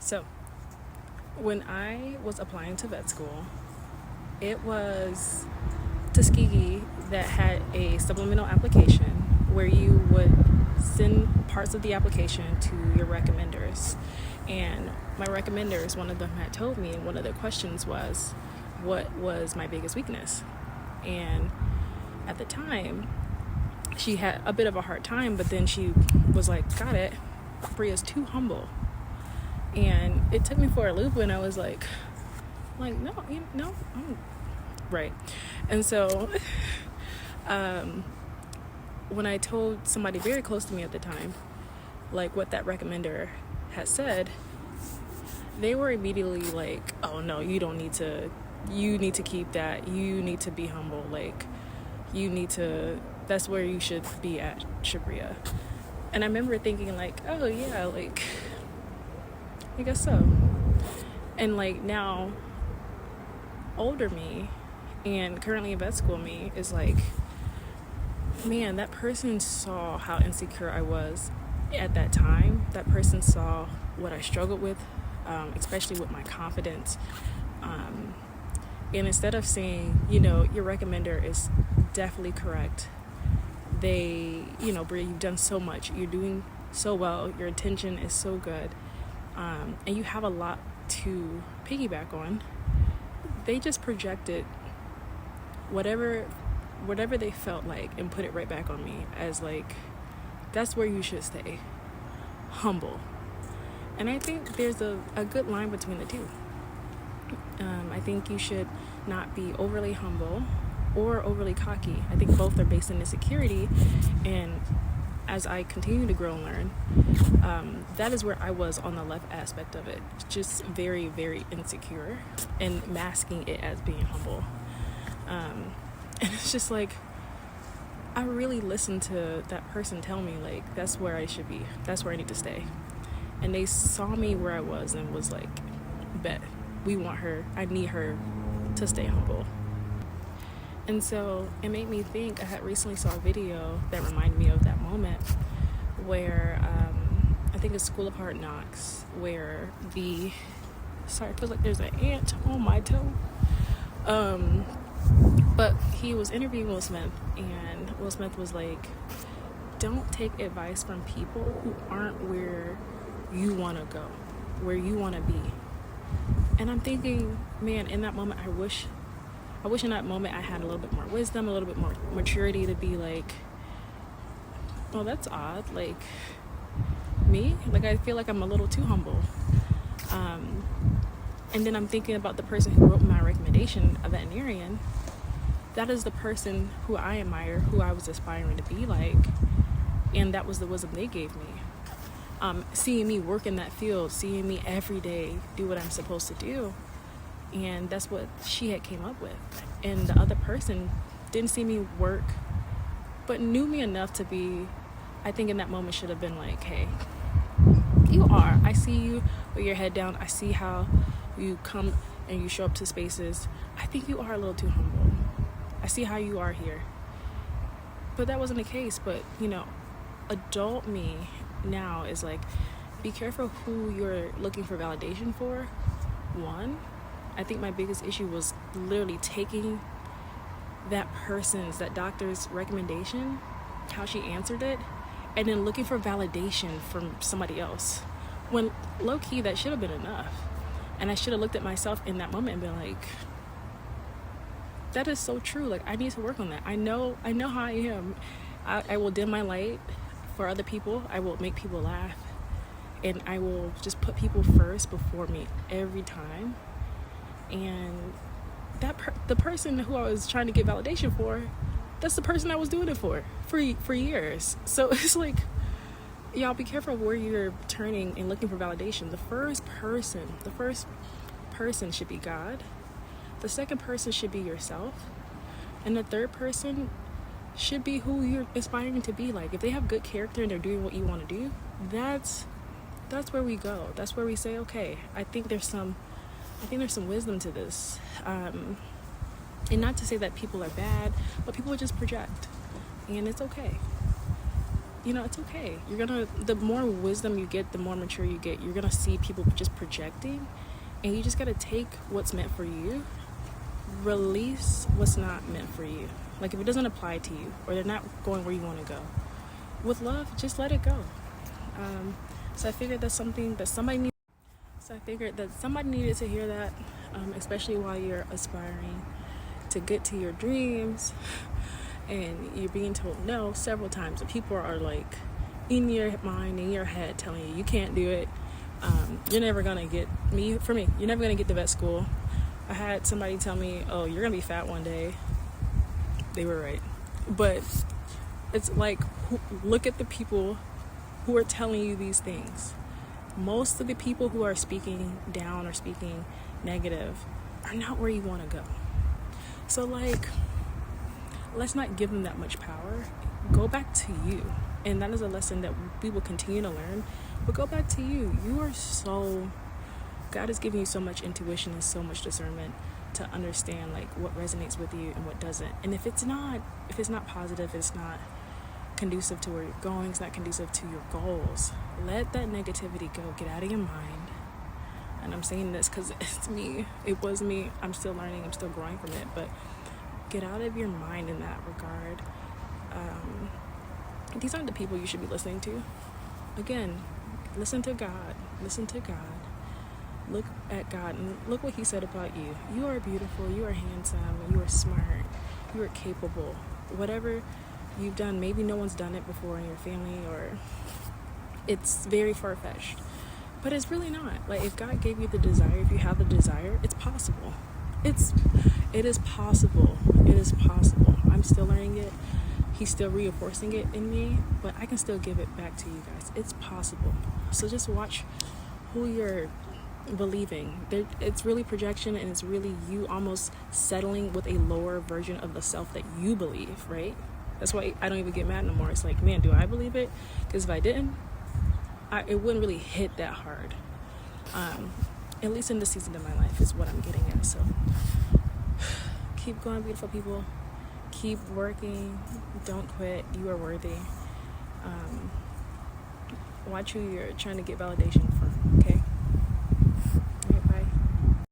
So, when I was applying to vet school, it was Tuskegee that had a supplemental application where you would send parts of the application to your recommenders. And my recommenders, one of them had told me, and one of the questions was, what was my biggest weakness? And at the time, she had a bit of a hard time, but then she was like, got it, Bria's too humble. And it took me for a loop, and I was like, no, right. And so when I told somebody very close to me at the time, like what that recommender had said, they were immediately like, oh no, you need to keep that, you need to be humble, like that's where you should be at, Shabria. And I remember thinking like, oh yeah, like I guess so. And like now, older me and currently in vet school me is like, man, that person saw how insecure I was at that time. That person saw what I struggled with, especially with my confidence. And instead of saying, your recommender is definitely correct, Bria, you've done so much, you're doing so well, your attention is so good, and you have a lot to piggyback on, they just projected whatever they felt like and put it right back on me as like, that's where you should stay, humble. And I think there's a good line between the two. I think you should not be overly humble or overly cocky. I think both are based in insecurity, and as I continue to grow and learn, that is where I was on the left aspect of it, just very, very insecure and masking it as being humble. And it's just like, I really listened to that person tell me like, that's where I should be, that's where I need to stay. And they saw me where I was and was like, bet, we want her, I need her to stay humble. And so it made me think, I had recently saw a video that reminded me of that moment where I think it's School of Hard Knocks, where sorry, it feels like there's an ant on my toe. But he was interviewing Will Smith, and Will Smith was like, don't take advice from people who aren't where you want to go, where you want to be. And I'm thinking, man, in that moment, I wish in that moment I had a little bit more wisdom, a little bit more maturity to be like, oh, that's odd. Like, me? Like, I feel like I'm a little too humble. And then I'm thinking about the person who wrote my recommendation, a veterinarian. That is the person who I admire, who I was aspiring to be like. And that was the wisdom they gave me. Seeing me work in that field, seeing me every day do what I'm supposed to do. And that's what she had came up with. And the other person didn't see me work, but knew me enough to be, I think in that moment should have been like, hey, I see you with your head down. I see how you come and you show up to spaces. I think you are a little too humble. I see how you are here. But that wasn't the case. But, adult me now is like, be careful who you're looking for validation for. One, I think my biggest issue was literally taking that doctor's recommendation, how she answered it, and then looking for validation from somebody else. When low-key, that should have been enough. And I should have looked at myself in that moment and been like, that is so true. Like, I need to work on that. I know how I am. I will dim my light for other people. I will make people laugh. And I will just put people first before me every time. And the person who I was trying to get validation for, that's the person I was doing it for years. So it's like, y'all be careful where you're turning and looking for validation. The first person should be God. The second person should be yourself. And the third person should be who you're aspiring to be like. If they have good character and they're doing what you want to do, that's where we go. That's where we say, okay, I think there's some wisdom to this. And not to say that people are bad, but people just project. And it's okay. it's okay. The more wisdom you get, the more mature you get, you're gonna see people just projecting, and you just gotta take what's meant for you, release what's not meant for you. Like if it doesn't apply to you, or they're not going where you want to go, with love, just let it go. So I figured that's something that somebody needs. So I figured that somebody needed to hear that, especially while you're aspiring to get to your dreams, and you're being told no several times, and people are like in your mind, in your head, telling you can't do it. You're never gonna get you're never gonna get the vet school. I had somebody tell me, oh, you're gonna be fat one day. They were right. But it's like, look at the people who are telling you these things. Most of the people who are speaking down or speaking negative are not where you want to go. So like, let's not give them that much power. Go back to you. And that is a lesson that we will continue to learn. But go back to you. God has given you so much intuition and so much discernment to understand like what resonates with you and what doesn't. And if it's not positive, it's not conducive to where you're going, it's not conducive to your goals, let that negativity go. Get out of your mind. And I'm saying this because it's me. It was me. I'm still learning. I'm still growing from it. But get out of your mind in that regard. These aren't the people you should be listening to. Again, listen to God. Listen to God. Look at God and look what He said about you. You are beautiful. You are handsome. You are smart. You are capable. Whatever you've done, maybe no one's done it before in your family, or it's very far-fetched. But it's really not. Like, if God gave you the desire, if you have the desire, it's possible. It is possible. It is possible. I'm still learning it. He's still reinforcing it in me, but I can still give it back to you guys. It's possible. So just watch who you're believing. It's really projection, and it's really you almost settling with a lower version of the self that you believe, right? That's why I don't even get mad no more. It's like, man, do I believe it? Because if I didn't, it wouldn't really hit that hard. At least in this season of my life is what I'm getting at. So keep going, beautiful people. Keep working. Don't quit. You are worthy. Watch who you're trying to get validation from, okay?